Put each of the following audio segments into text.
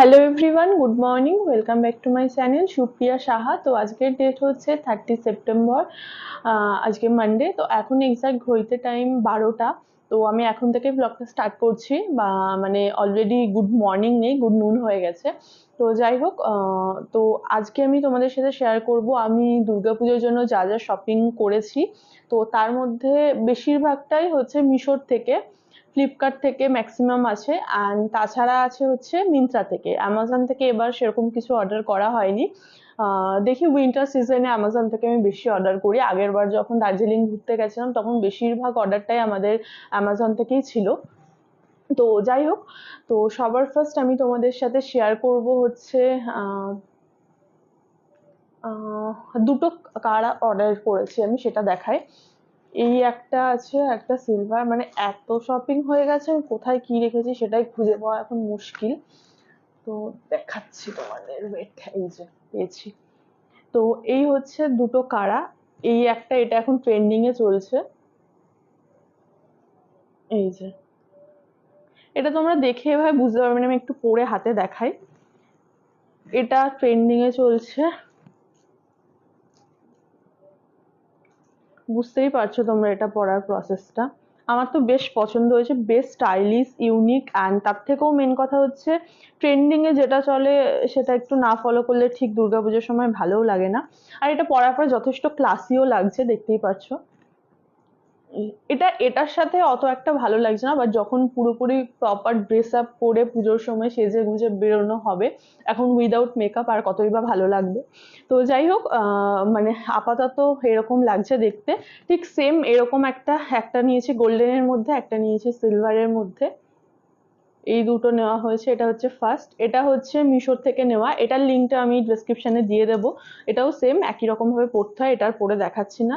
Hello everyone, good morning, welcome back to my channel Supriya Saha. তো আজকের date হচ্ছে 30 September. আজকে মানডে। তো এখন এক্সাক্ট ঘড়িতে টাইম 12টা। তো আমি এখন থেকে ব্লগটা স্টার্ট করছি, বা মানে অলরেডি গুড মর্নিং নেই, গুড নুন হয়ে গেছে। তো যাই হোক, তো আজকে আমি তোমাদের সাথে শেয়ার করব আমি দুর্গাপুজোর জন্য যা যা শপিং করেছি। তো তার মধ্যে বেশিরভাগটাই হচ্ছে মিশোর থেকে, ফ্লিপকার্ট থেকে ম্যাক্সিমাম আছে, অ্যান্ড তাছাড়া আছে হচ্ছে মিন্ত্রা থেকে। অ্যামাজন থেকে এবার সেরকম কিছু অর্ডার করা হয়নি। দেখি উইন্টার সিজনে অ্যামাজন থেকে আমি বেশি অর্ডার করি। আগের বার যখন দার্জিলিং ঘুরতে গেছিলাম তখন বেশিরভাগ অর্ডারটাই আমাদের অ্যামাজন থেকেই ছিল। তো যাই হোক, তো সবার ফার্স্ট আমি তোমাদের সাথে শেয়ার করব হচ্ছে আহ, আহ, দুটো কারা অর্ডার করেছি আমি সেটা দেখাই। এই একটা আছে, একটা সিলভার, মানে এত শপিং হয়ে গেছে আমি কোথায় কি রেখেছি সেটাই খুঁজে পাওয়া এখন মুশকিল। তো দেখাচ্ছি তোমাদের, ওয়েট, এই যে পেয়েছি। তো এই হচ্ছে দুটো কারা। এই একটা, এটা এখন ট্রেন্ডিং এ চলছে। এই যে, এটা তোমরা দেখে এভাবে বুঝতে পারবে না, আমি একটু পরে হাতে দেখাই। এটা ট্রেন্ডিং এ চলছে, বুঝতেই পারছো তোমরা এটা পড়ার প্রসেসটা। আমার তো বেশ পছন্দ হয়েছে, বেশ স্টাইলিশ, ইউনিক, অ্যান্ড তার থেকেও মেন কথা হচ্ছে ট্রেন্ডিং এ যেটা চলে সেটা একটু না ফলো করলে ঠিক দুর্গাপুজোর সময় ভালোও লাগে না। আর এটা পরার পর যথেষ্ট ক্লাসিও লাগছে, দেখতেই পাচ্ছ। এটার সাথে অত একটা ভালো লাগছে না, বাট যখন পুরোপুরি প্রপার ড্রেস আপ করে পুজোর সময় সেজে গুজে বেরোনো হবে, এখন উইদাউট মেকআপ আর কতই বা ভালো লাগবে। তো যাই হোক, মানে আপাতত এরকম লাগছে দেখতে। ঠিক সেম এরকম একটা একটা নিয়েছি গোল্ডেনের মধ্যে, একটা নিয়েছি সিলভারের মধ্যে। এই দুটো নেওয়া হয়েছে। এটা হচ্ছে ফার্স্ট, এটা হচ্ছে মিশোর থেকে নেওয়া, এটার লিঙ্কটা আমি ডেসক্রিপশনে দিয়ে দেবো। এটাও সেম একই রকম ভাবে পরতে হয়, এটার পরে দেখাচ্ছি না।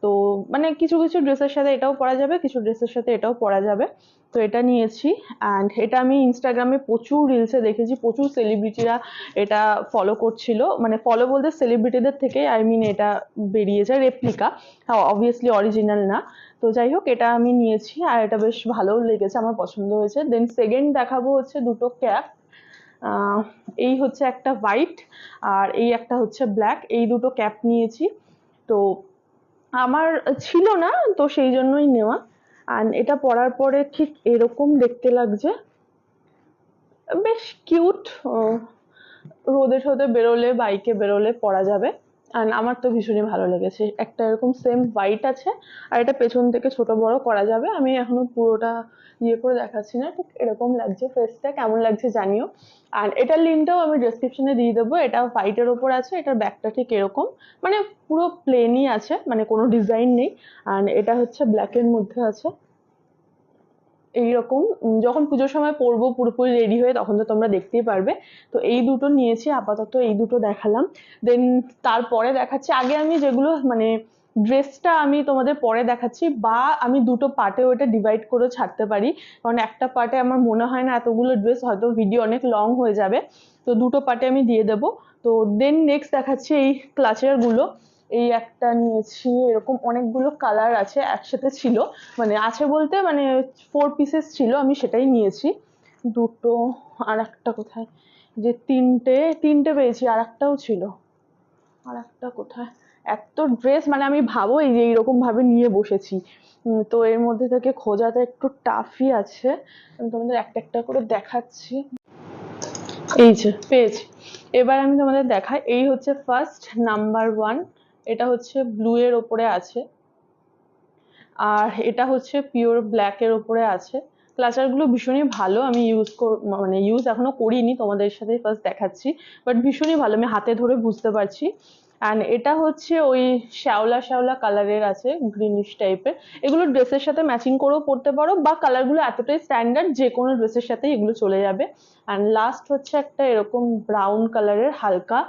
তো মানে কিছু কিছু ড্রেসের সাথে এটাও পরা যাবে, কিছু ড্রেসের সাথে এটাও পরা যাবে। তো এটা নিয়েছি, অ্যান্ড এটা আমি ইনস্টাগ্রামে প্রচুর রিলসে দেখেছি, প্রচুর সেলিব্রিটিরা এটা ফলো করছিল, মানে ফলো বলতে সেলিব্রিটিদের থেকে আই মিন এটা বেরিয়েছে রেপ্লিকা, হ্যাঁ অবভিয়াসলি অরিজিনাল না। তো যাই হোক, এটা আমি নিয়েছি আর এটা বেশ ভালোও লেগেছে, আমার পছন্দ হয়েছে। দেন সেকেন্ড দেখাবো হচ্ছে দুটো ক্যাপ। এই হচ্ছে একটা হোয়াইট আর এই একটা হচ্ছে ব্ল্যাক, এই দুটো ক্যাপ নিয়েছি। তো আমার ছিল না, তো সেই জন্যই নেওয়া। আর এটা পরার পরে ঠিক এরকম দেখতে লাগছে, বেশ কিউট। রোদে টোদে বেরোলে, বাইকে বেরোলে পরা যাবে। আর আমার তো ভীষণই ভালো লেগেছে। একটা এরকম সেম হোয়াইট আছে, আর এটা পেছন থেকে ছোট বড় করা যাবে। আমি এখনো পুরোটা ইয়ে করে দেখাচ্ছি না, ঠিক এরকম লাগছে। ফেসটা কেমন লাগছে জানিও। আর এটার লিঙ্কটাও আমি ডেসক্রিপশনে দিয়ে দেবো। এটা হোয়াইটের ওপর আছে, এটার ব্যাকটা ঠিক এরকম, মানে পুরো প্লেনই আছে, মানে কোনো ডিজাইন নেই। আর এটা হচ্ছে ব্ল্যাকের মধ্যে আছে এইরকম। যখন পুজোর সময় পরবো পুরোপুরি রেডি হয়ে, তখন তো তোমরা দেখতেই পারবে। তো এই দুটো নিয়েছি, আপাতত এই দুটো দেখালাম। দেন তারপরে দেখাচ্ছি, আগে আমি যেগুলো মানে ড্রেসটা আমি তোমাদের পরে দেখাচ্ছি, বা আমি দুটো পার্টে ওটা ডিভাইড করে ছাড়তে পারি, কারণ একটা পার্টে আমার মনে হয় না এতগুলো ড্রেস, হয়তো ভিডিও অনেক লং হয়ে যাবে। তো দুটো পার্টে আমি দিয়ে দেবো। তো দেন নেক্সট দেখাচ্ছি এই ক্লাচের গুলো। এই একটা নিয়েছি, এরকম অনেকগুলো কালার আছে একসাথে ছিল, মানে আছে বলতে মানে 4 পিসেস ছিল, আমি সেটাই নিয়েছি দুটো। আর একটা কোথায়, যে তিনটে তিনটে পেয়েছি, আর একটাও ছিল, আর একটা কোথায়। এত ড্রেস, মানে আমি ভাবো এই যে এইরকম ভাবে নিয়ে বসেছি। তো এর মধ্যে থেকে খোঁজাটা একটু টাফই আছে। আমি তোমাদের একটা একটা করে দেখাচ্ছি। এই যে পেয়েছি। এবার আমি তোমাদের দেখাই, এই হচ্ছে ফার্স্ট নাম্বার ওয়ান। এটা হচ্ছে ব্লু এর ওপরে আছে, আর এটা হচ্ছে পিওর ব্ল্যাক এর ওপরে আছে। ক্লাচার গুলো ভীষণই ভালো, আমি মানে ইউজ এখনো করিনি, তোমাদের সাথে ফার্স্ট দেখাচ্ছি। বাট ভীষণই ভালো, আমি হাতে ধরে বুঝতে পারছি। অ্যান্ড এটা হচ্ছে ওই শ্যাওলা শ্যাওলা কালারের আছে, গ্রিনিশ টাইপের। এগুলো ড্রেসের সাথে ম্যাচিং করেও পরতে পারো, বা কালারগুলো এতটাই স্ট্যান্ডার্ড যে কোনো ড্রেসের সাথে এগুলো চলে যাবে। অ্যান্ড লাস্ট হচ্ছে একটা এরকম ব্রাউন কালারের হালকা,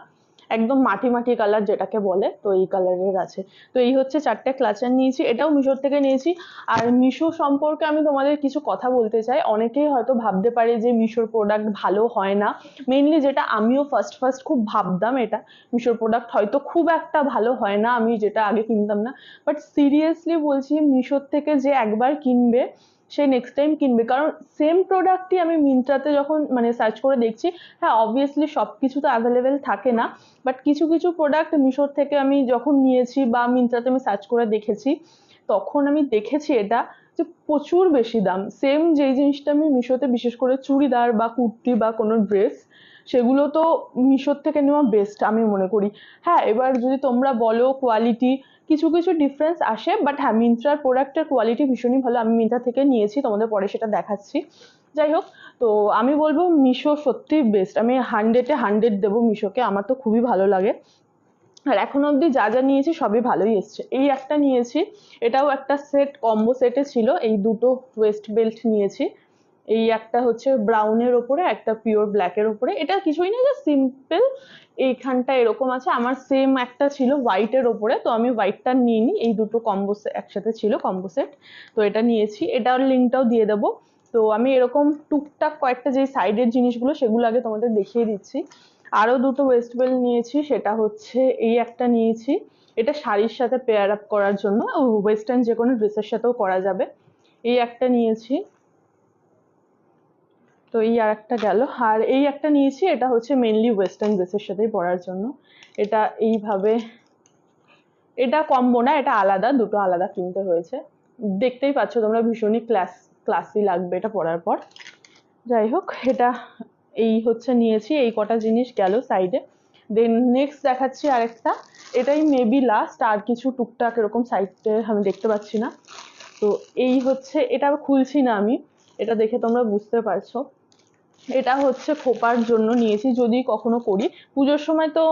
একদম মাটি মাটি কালার যেটাকে বলে, তো এই কালারের আছে। তো এই হচ্ছে চারটে ক্লাচার নিয়েছি, এটাও মিশোর থেকে নিয়েছি। আর মিশো সম্পর্কে আমি তোমাদের কিছু কথা বলতে চাই। অনেকেই হয়তো ভাবতে পারে যে মিশোর প্রোডাক্ট ভালো হয় না, মেইনলি যেটা আমিও ফার্স্ট ফার্স্ট খুব ভাবতাম, এটা মিশোর প্রোডাক্ট হয়তো খুব একটা ভালো হয় না, আমি যেটা আগে কিনতাম না। বাট সিরিয়াসলি বলছি, মিশোর থেকে যে একবার কিনবে সে নেক্সট টাইম কিনবে। কারণ সেম প্রোডাক্টই আমি মিন্ত্রাতে যখন মানে সার্চ করে দেখছি, হ্যাঁ অবভিয়াসলি সব কিছু তো অ্যাভেলেবেল থাকে না, বাট কিছু কিছু প্রোডাক্ট মিশোর থেকে আমি যখন নিয়েছি বা মিন্ত্রাতে আমি সার্চ করে দেখেছি, তখন আমি দেখেছি এটা যে প্রচুর বেশি দাম। সেম যেই জিনিসটা আমি মিশোতে বিশেষ করে চুড়িদার বা কুর্তি বা কোনো ড্রেস, সেগুলো তো মিশোর থেকে নেওয়া বেস্ট আমি মনে করি। হ্যাঁ এবার যদি তোমরা বলো কোয়ালিটি, কিছু কিছু ডিফারেন্স আসে, বাট হ্যাঁ মিন্ত্রার প্রোডাক্টের কোয়ালিটি ভীষণই ভালো। আমি মিন্ত্রা থেকে নিয়েছি, তোমাদের পরে সেটা দেখাচ্ছি। যাই হোক, তো আমি বলবো মিশো সত্যি বেস্ট। আমি 100-এ 100 দেবো মিশোকে, আমার তো খুবই ভালো লাগে। আর এখন অবধি যা যা নিয়েছি সবই ভালোই এসছে। এই একটা নিয়েছি, এটাও একটা সেট, কম্বো সেটে ছিল। এই দুটো ওয়েস্ট বেল্ট নিয়েছি। এই একটা হচ্ছে ব্রাউনের ওপরে, একটা পিওর ব্ল্যাকের ওপরে। এটা কিছুই না, যে সিম্পল এইখানটা এরকম আছে। আমার সেম একটা ছিল হোয়াইটের ওপরে, তো আমি হোয়াইটটা নিইনি, এই দুটো কম্বো একসাথে ছিল কম্বো সেট, তো এটা নিয়েছি। এটার লিঙ্কটাও দিয়ে দেবো। তো আমি এরকম টুকটাক কয়েকটা যে সাইডের জিনিসগুলো সেগুলো আগে তোমাদের দেখিয়ে দিচ্ছি। আরো দুটো ওয়েস্ট বেল্ট নিয়েছি, সেটা হচ্ছে এই একটা নিয়েছি, এটা শাড়ির সাথে পেয়ার আপ করার জন্য, ওয়েস্টার্ন যে কোনো ড্রেসের সাথেও করা যাবে। এই একটা নিয়েছি, তো এই আর একটা গেল। আর এই একটা নিয়েছি, এটা হচ্ছে মেনলি ওয়েস্টার্ন ড্রেসের সাথেই পরার জন্য। এটা এইভাবে, এটা কম্বো না, এটা আলাদা, দুটো আলাদা কিনতে হয়েছে। দেখতেই পাচ্ছ তোমরা, ভীষণই ক্লাসি লাগবে এটা পরার পর। যাই হোক, এটা এই হচ্ছে নিয়েছি, এই কটা জিনিস গেল সাইডে। দেন নেক্সট দেখাচ্ছি আরেকটা, এটাই মেবি লাস্ট, আর কিছু টুকটাক এরকম সাইডে আমি দেখতে পাচ্ছি না। তো এই হচ্ছে, এটা খুলছি না আমি, এটা দেখে তোমরা বুঝতে পারছো। এটা হচ্ছে খোপার জন্য নিয়েছি, যদি কখনো করি পুজোর সময়, তো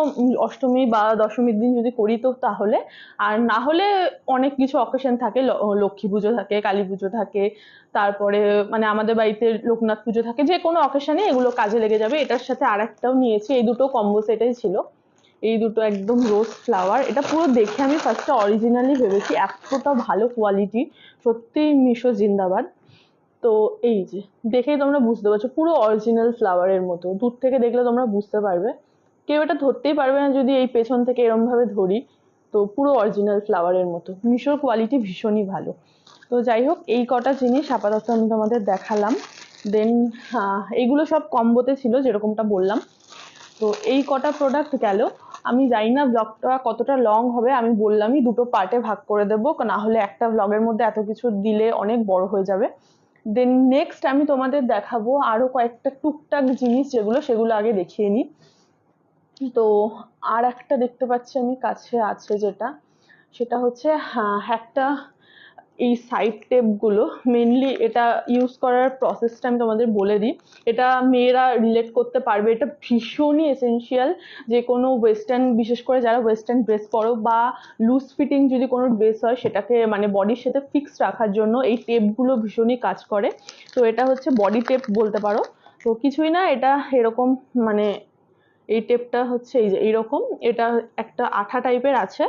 অষ্টমী বা দশমীর দিন যদি করি তো তাহলে, আর না হলে অনেক কিছু অকেশন থাকে, লক্ষ্মী পুজো থাকে, কালী পুজো থাকে, তারপরে মানে আমাদের বাড়িতে লোকনাথ পুজো থাকে, যে কোনো অকেশনে এগুলো কাজে লেগে যাবে। এটার সাথে আর একটাও নিয়েছি, এই দুটো কম্বো সেটাই ছিল। এই দুটো একদম রোজ ফ্লাওয়ার, এটা পুরো দেখে আমি ফার্স্টে অরিজিনালি ভেবেছি, এতটা ভালো কোয়ালিটি, সত্যি মিশো জিন্দাবাদ। তো এই যে দেখেই তোমরা বুঝতে পারছো, পুরো অরিজিনাল ফ্লাওয়ারের মতো, দূর থেকে দেখলে তোমরা বুঝতে পারবে। কেউ এটা ধরতেই পারবে না যদি এই পেছন থেকে এরম ভাবে ধরি। তো পুরো অরিজিনাল ফ্লাওয়ারের মতো, মিশোর কোয়ালিটি ভীষণই ভালো। তো যাই হোক, এই কটা জিনিস আপাতত আমি তোমাদের দেখালাম। দেন এইগুলো সব কম্বোতে ছিল যেরকমটা বললাম। তো এই কটা প্রোডাক্ট গেল। আমি জানি না ব্লগটা কতটা লং হবে, আমি বললামই দুটো পার্টে ভাগ করে দেবো, না হলে একটা ব্লগের মধ্যে এত কিছু দিলে অনেক বড় হয়ে যাবে। দেন নেক্সট আমি তোমাদের দেখাবো আরো কয়েকটা টুকটাক জিনিস, সেগুলো আগে দেখিয়ে নিই। তো আর একটা দেখতে পাচ্ছি আমি কাছে আছে, সেটা হচ্ছে একটা, এই সাইড টেপগুলো মেনলি এটা ইউজ করার প্রসেসটা আমি তোমাদের বলে দিই। এটা মেয়েরা রিলেট করতে পারবে, এটা ভীষণই এসেনশিয়াল। যে কোনো ওয়েস্টার্ন, বিশেষ করে যারা ওয়েস্টার্ন ড্রেস পরো বা লুজ ফিটিং যদি কোনো ড্রেস হয়, সেটাকে মানে বডির সাথে ফিক্স রাখার জন্য এই টেপগুলো ভীষণই কাজ করে। তো এটা হচ্ছে বডি টেপ বলতে পারো। তো কিছুই না, এটা এরকম মানে এই টেপটা হচ্ছে এই যে এইরকম, এটা একটা আঠা টাইপের আছে।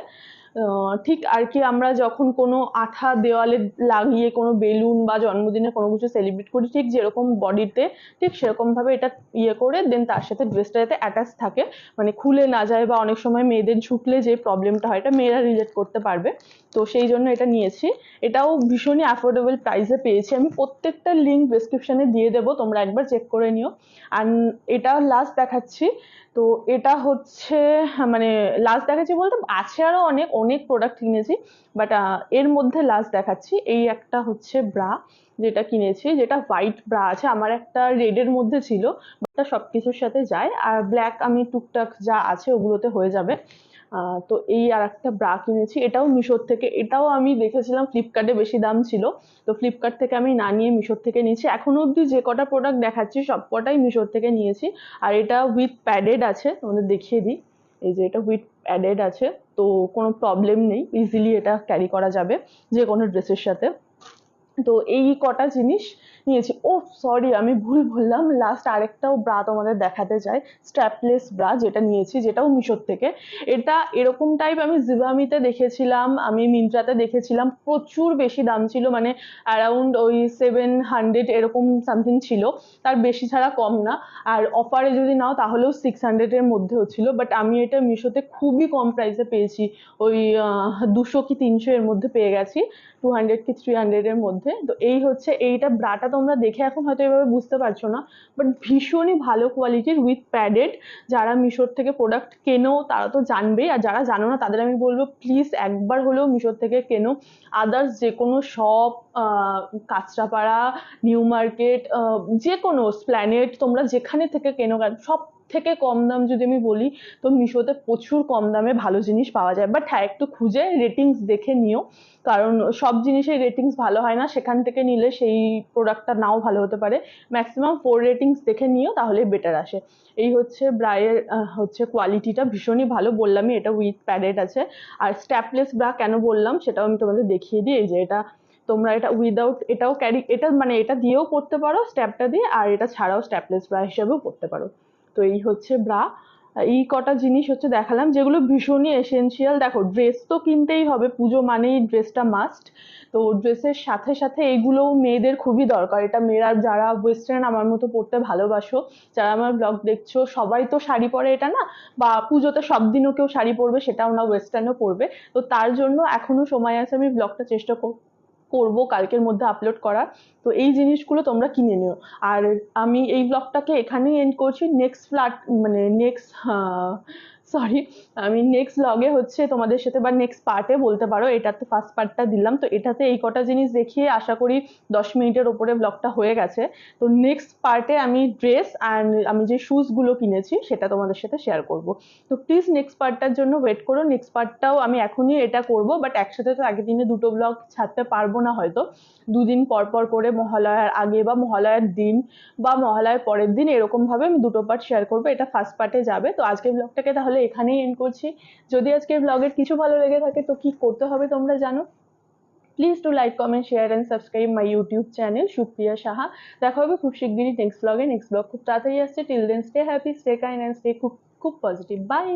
ঠিক আর কি, আমরা যখন কোনো আঠা দেওয়ালে লাগিয়ে কোনো বেলুন বা জন্মদিনে কোনো কিছু সেলিব্রেট করি, ঠিক যেরকম বডিতে ঠিক সেরকম ভাবে এটা ইয়ে করে দেন তার সাথে ড্রেসটা যাতে অ্যাটাচ থাকে, মানে খুলে না যায়, বা অনেক সময় মেয়েদের ঝুঁকলে যে প্রবলেমটা হয় এটা মেয়েরা রিলেট করতে পারবে। তো সেই জন্য এটা নিয়েছি। এটাও ভীষণই অ্যাফোর্ডেবল প্রাইসে পেয়েছি আমি। প্রত্যেকটা লিঙ্ক ডেসক্রিপশনে দিয়ে দেবো, তোমরা একবার চেক করে নিও। আর এটা লাস্ট দেখাচ্ছি। তো এটা হচ্ছে মানে লাস্ট দেখাচ্ছি বলতে আছে আরো অনেক অনেক প্রোডাক্ট কিনেছি, বাট এর মধ্যে লাস্ট দেখাচ্ছি। এই একটা হচ্ছে ব্রা যেটা কিনেছি, যেটা হোয়াইট ব্রা আছে, আমার একটা রেডের মধ্যে ছিল, বাট সবকিছুর সাথে যায়, আর ব্ল্যাক আমি টুকটাক যা আছে ওগুলোতে হয়ে যাবে। তো এই আর একটা ব্রা কিনেছি, এটাও মিশোর থেকে। এটাও আমি দেখেছিলাম ফ্লিপকার্টে বেশি দাম ছিল, তো ফ্লিপকার্ট থেকে আমি না নিয়ে মিশোর থেকে নিয়েছি। এখনো অবধি যে কটা প্রোডাক্ট দেখাচ্ছি সব কটাই মিশোর থেকে নিয়েছি। আর এটা উইথ প্যাডেড আছে, তোমাদের দেখিয়ে দিই। এই যে এটা উইথ প্যাডেড আছে, তো কোনো প্রবলেম নেই, ইজিলি এটা ক্যারি করা যাবে যে কোনো ড্রেসের সাথে। তো এই কটা জিনিস নিয়েছি। ও সরি, আমি ভুল বললাম, লাস্ট আরেকটাও ব্রা তোমাদের দেখাতে চাই, স্ট্র্যাপলেস ব্রা যেটা নিয়েছি, যেটাও মিশোর থেকে। এটা এরকম টাইপ আমি জিভামিতে দেখেছিলাম, আমি মিন্ত্রাতে দেখেছিলাম, প্রচুর বেশি দাম ছিল, মানে অ্যারাউন্ড ওই 700 এরকম সামথিং ছিল, তার বেশি ছাড়া কম না। আর অফারে যদি নাও তাহলেও 600-এর মধ্যেও ছিল, বাট আমি এটা মিশোতে খুবই কম প্রাইসে পেয়েছি, ওই 200 কি 300 এর মধ্যে পেয়ে গেছি, 200 কি 300-এর মধ্যে। তো এই হচ্ছে এইটা ব্রাটা, তোমরা দেখে এখন হয়তো এভাবে বুঝতে পারছো না, বাট ভীষণই ভালো কোয়ালিটির উইথ প্যাডেড। যারা মিশোর থেকে প্রোডাক্ট কেনো তারা তো জানবেই, আর যারা জানো না তাদের আমি বলবো প্লিজ একবার হলেও মিশোর থেকে কেনো। আদার্স যে কোনো শপ, কাঁচরাপাড়া, নিউ মার্কেট, যে কোনো স্প্ল্যানেড, তোমরা যেখানে থেকে কেনো, সব থেকে কম দাম যদি আমি বলি তো মিশোতে প্রচুর কম দামে ভালো জিনিস পাওয়া যায়। বাট হ্যাঁ, একটু খুঁজে রেটিংস দেখে নিও, কারণ সব জিনিসের রেটিংস ভালো হয় না, সেখান থেকে নিলে সেই প্রোডাক্টটা নাও ভালো হতে পারে। ম্যাক্সিমাম 4 রেটিংস দেখে নিও, তাহলে বেটার আসে। এই হচ্ছে ব্রায়ের হচ্ছে কোয়ালিটিটা ভীষণই ভালো, বললামই এটা উইথ প্যাডেড আছে। আর স্ট্যাপলেস ব্রা কেন বললাম সেটাও আমি তোমাদের দেখিয়ে দিই। এই যে এটা তোমরা এটা উইদাউট এটাও ক্যারি, এটা মানে এটা দিয়েও পড়তে পারো স্ট্যাপটা দিয়ে, আর এটা ছাড়াও স্ট্যাপলেস ব্রা হিসেবেও পড়তে পারো। তো এই হচ্ছে ব্রা। এই কটা জিনিস হচ্ছে দেখালাম যেগুলো ভীষণই এসেনশিয়াল। দেখো ড্রেস তো কিনতেই হবে, পুজো মানেই ড্রেসটা মাস্ট। তো ড্রেসের সাথে সাথে এইগুলোও মেয়েদের খুবই দরকার। এটা মেয়েরা যারা ওয়েস্টার্ন আমার মতো পড়তে ভালোবাসো, যারা আমার ব্লগ দেখছো, সবাই তো শাড়ি পরে এটা না, বা পুজোতে সব দিনও কেউ শাড়ি পরবে সেটাও না, ওয়েস্টার্নও পরবে। তো তার জন্য এখনো সময় আছে, আমি ব্লগটা চেষ্টা করবো কালকের মধ্যে আপলোড করার। তো এই জিনিসগুলো তোমরা কিনে নিও। আর আমি এই ব্লগটাকে এখানেই এন্ড করছি। নেক্সট মানে সরি, আমি নেক্সট ব্লগে হচ্ছে তোমাদের সাথে, বা নেক্সট পার্টে বলতে পারো, এটাতে ফার্স্ট পার্টটা দিলাম, তো এটাতে এই কটা জিনিস দেখিয়ে আশা করি 10 মিনিটের ওপরে ব্লগটা হয়ে গেছে। তো নেক্সট পার্টে আমি ড্রেস অ্যান্ড আমি যে শুজগুলো কিনেছি সেটা তোমাদের সাথে শেয়ার করব। তো প্লিজ নেক্সট পার্টটার জন্য ওয়েট করো। নেক্সট পার্টটাও আমি এখনই এটা করব, বাট একসাথে তো আগের দিনে দুটো ব্লগ ছাড়তে পারবো না, হয়তো দুদিন পর পর করে, মহালয়ার আগে বা মহালয়ার দিন বা মহালয়ার পরের দিন, এরকম ভাবে আমি দুটো পার্ট শেয়ার করবো। এটা ফার্স্ট পার্টে যাবে। তো আজকের ব্লগটাকে তাহলে এখানেই এন্ড করছি। যদি আজকের ব্লগের কিছু ভালো লেগে থাকে তো কি করতে হবে তোমরা জানো। Please to like, comment, share and subscribe my YouTube channel Supriya Saha. দেখা হবে খুব শিগগিরই নেক্সট ব্লগে। নেক্সট ব্লগ খুব তাড়াতাড়ি আসছে। Till then stay happy, stay kind and stay খুব খুব পজিটিভ। বাই।